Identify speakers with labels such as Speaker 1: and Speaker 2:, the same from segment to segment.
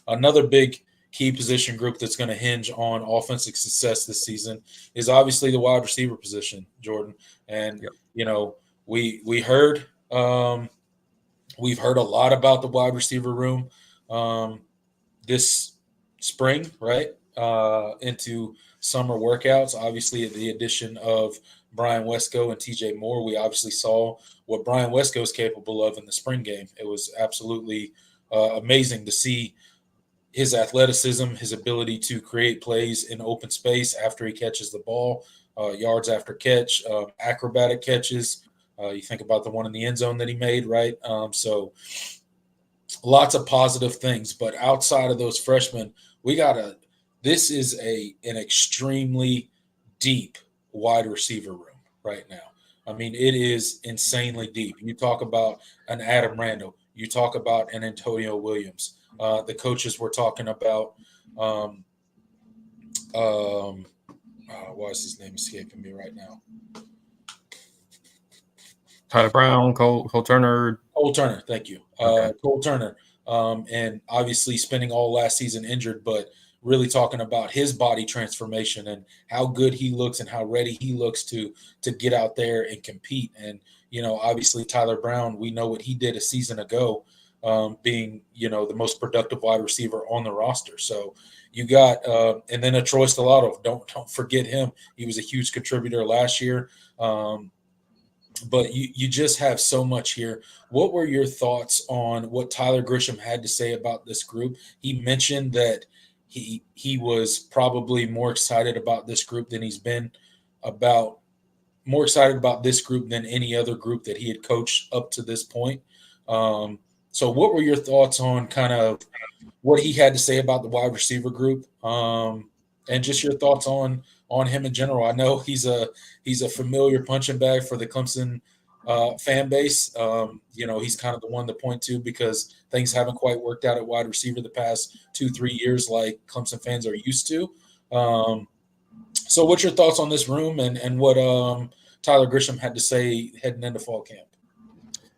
Speaker 1: another big key position group that's going to hinge on offensive success this season is obviously the wide receiver position, Jordan. And
Speaker 2: Yep.
Speaker 1: you know, we heard we've heard a lot about the wide receiver room this spring, right? Into summer workouts. Obviously, the addition of Brian Wesco and TJ Moore, we obviously saw what Brian Wesco is capable of in the spring game. It was absolutely amazing to see his athleticism, his ability to create plays in open space after he catches the ball, yards after catch, acrobatic catches. You think about the one in the end zone that he made, right? So lots of positive things. But outside of those freshmen, we got to. This is an extremely deep wide receiver room right now. I mean, it is insanely deep. You talk about an Adam Randall. You talk about an Antonio Williams. The coaches were talking about. Um, why is his name escaping me right now?
Speaker 2: Tyler Brown, Cole Turner.
Speaker 1: Cole Turner, thank you.
Speaker 2: Okay.
Speaker 1: Cole Turner, and obviously spending all last season injured, but really talking about his body transformation and how good he looks and how ready he looks to get out there and compete. And obviously Tyler Brown, we know what he did a season ago, being the most productive wide receiver on the roster. So you got and then a Troy Stellato. Don't forget him. He was a huge contributor last year. But you just have so much here. What were your thoughts on what Tyler Grisham had to say about this group? He mentioned that he was probably more excited about this group than he's been about more excited about this group than any other group that he had coached up to this point. So what were your thoughts on kind of what he had to say about the wide receiver group, and just your thoughts on him in general? I know he's a familiar punching bag for the Clemson fan base. He's kind of the one to point to because things haven't quite worked out at wide receiver the past 2-3 years like Clemson fans are used to. So what's your thoughts on this room and what Tyler Grisham had to say heading into fall camp?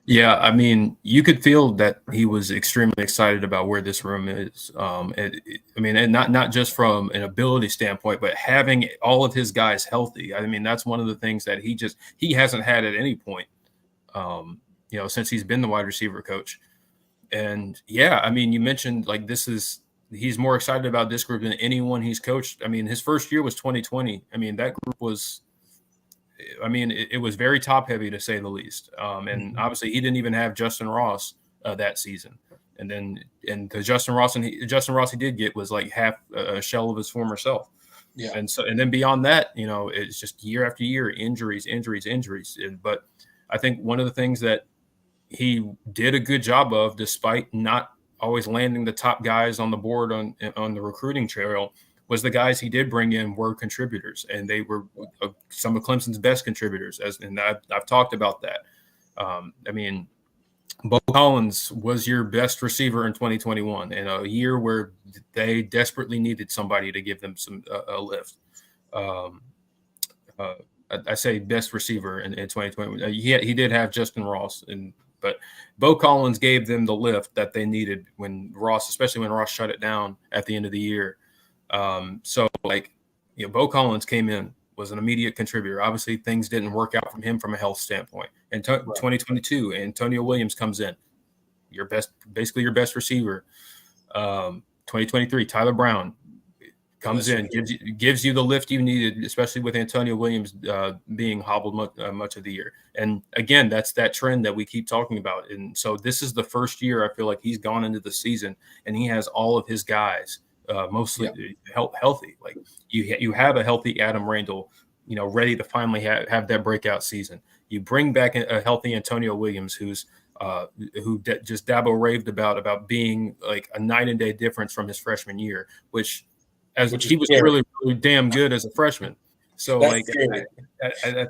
Speaker 2: Yeah, I mean, you could feel that he was extremely excited about where this room is. And not just from an ability standpoint, but having all of his guys healthy. I mean, that's one of the things that he hasn't had at any point, since he's been the wide receiver coach. And yeah, I mean, you mentioned like he's more excited about this group than anyone he's coached. I mean, his first year was 2020. I mean, that group was. I mean, it was very top heavy to say the least. And obviously he didn't even have Justin Ross that season. And the Justin Ross he did get was like half a shell of his former self.
Speaker 1: Yeah.
Speaker 2: And then beyond that, it's just year after year, injuries. But I think one of the things that he did a good job of, despite not always landing the top guys on the board on the recruiting trail, was the guys he did bring in were contributors, and they were some of Clemson's best contributors. And I've talked about that. I mean, Bo Collins was your best receiver in 2021, in a year where they desperately needed somebody to give them a lift. I say best receiver in 2021. He did have Justin Ross, but Bo Collins gave them the lift that they needed especially when Ross shut it down at the end of the year. Bo Collins came in, was an immediate contributor. Obviously, things didn't work out from him from a health standpoint. And 2022, Antonio Williams comes in, basically your best receiver. 2023, Tyler Brown comes in, gives you the lift you needed, especially with Antonio Williams being hobbled much of the year. And again, that's that trend that we keep talking about. And so this is the first year I feel like he's gone into the season and he has all of his guys mostly healthy. Like you have a healthy Adam Randall, ready to finally have that breakout season. You bring back a healthy Antonio Williams, who just Dabo raved about being like a night and day difference from his freshman year, which he was really, really damn good as a freshman. So I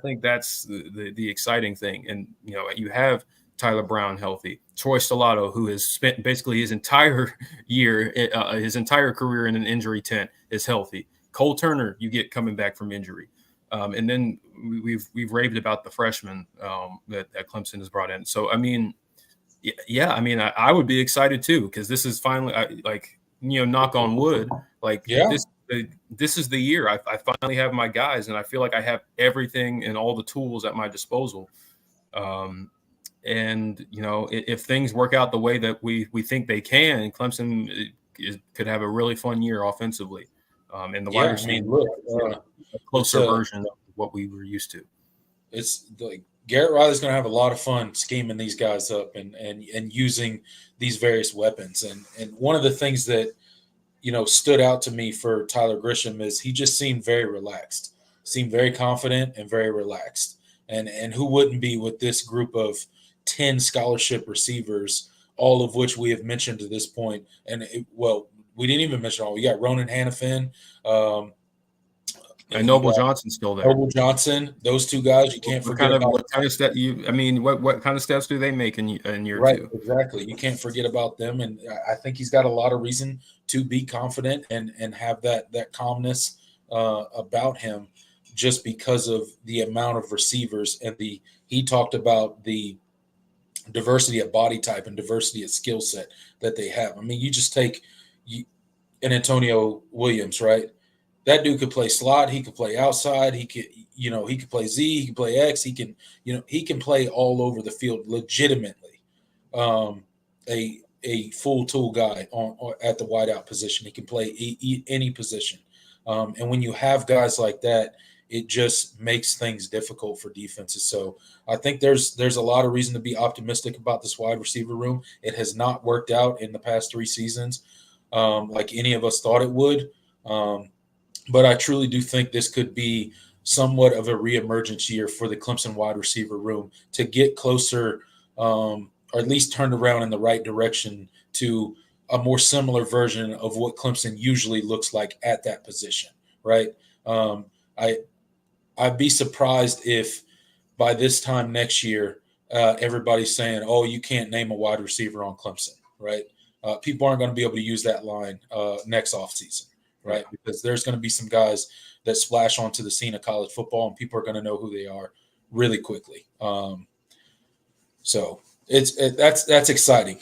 Speaker 2: think that's the exciting thing. And, you have Tyler Brown healthy, Troy Stellato, who has spent basically his entire year, his entire career in an injury tent, is healthy. Cole Turner, you get coming back from injury. And then we've raved about the freshmen that Clemson has brought in. So, I mean, I would be excited too, because this is finally knock on wood, like
Speaker 1: Yeah.
Speaker 2: this is the year I finally have my guys, and I feel like I have everything and all the tools at my disposal. And if things work out the way that we think they can, Clemson could have a really fun year offensively. And the wide
Speaker 1: Yeah. I
Speaker 2: receiver,
Speaker 1: mean, look,
Speaker 2: a closer version of what we were used to.
Speaker 1: it's like Garrett Riley's going to have a lot of fun scheming these guys up and using these various weapons. And one of the things that stood out to me for Tyler Grisham is he just seemed very relaxed, seemed very confident and very relaxed. And who wouldn't be with this group of 10 scholarship receivers, all of which we have mentioned to this point. And we didn't even mention all. We got Ronan Hannafin.
Speaker 2: And Noble Johnson's still there.
Speaker 1: Noble Johnson, those two guys, you can't forget about.
Speaker 2: What kind of step what kind of steps do they make in year
Speaker 1: right,
Speaker 2: two?
Speaker 1: Exactly. You can't forget about them, and I think he's got a lot of reason to be confident and have that calmness about him, just because of the amount of receivers and he talked about the diversity of body type and diversity of skill set that they have. I mean, you just take an Antonio Williams, right? That dude could play slot. He could play outside. He could play Z. He can play X. He can play all over the field legitimately. A full tool guy at the wideout position. He can play any position. And when you have guys like that, it just makes things difficult for defenses. So I think there's a lot of reason to be optimistic about this wide receiver room. It has not worked out in the past 3 seasons like any of us thought it would. But I truly do think this could be somewhat of a reemergence year for the Clemson wide receiver room to get closer or at least turned around in the right direction to a more similar version of what Clemson usually looks like at that position, right? I'd be surprised if by this time next year everybody's saying, oh, you can't name a wide receiver on Clemson, right? People aren't going to be able to use that line next offseason. Right, because there's going to be some guys that splash onto the scene of college football, and people are going to know who they are really quickly. So that's exciting.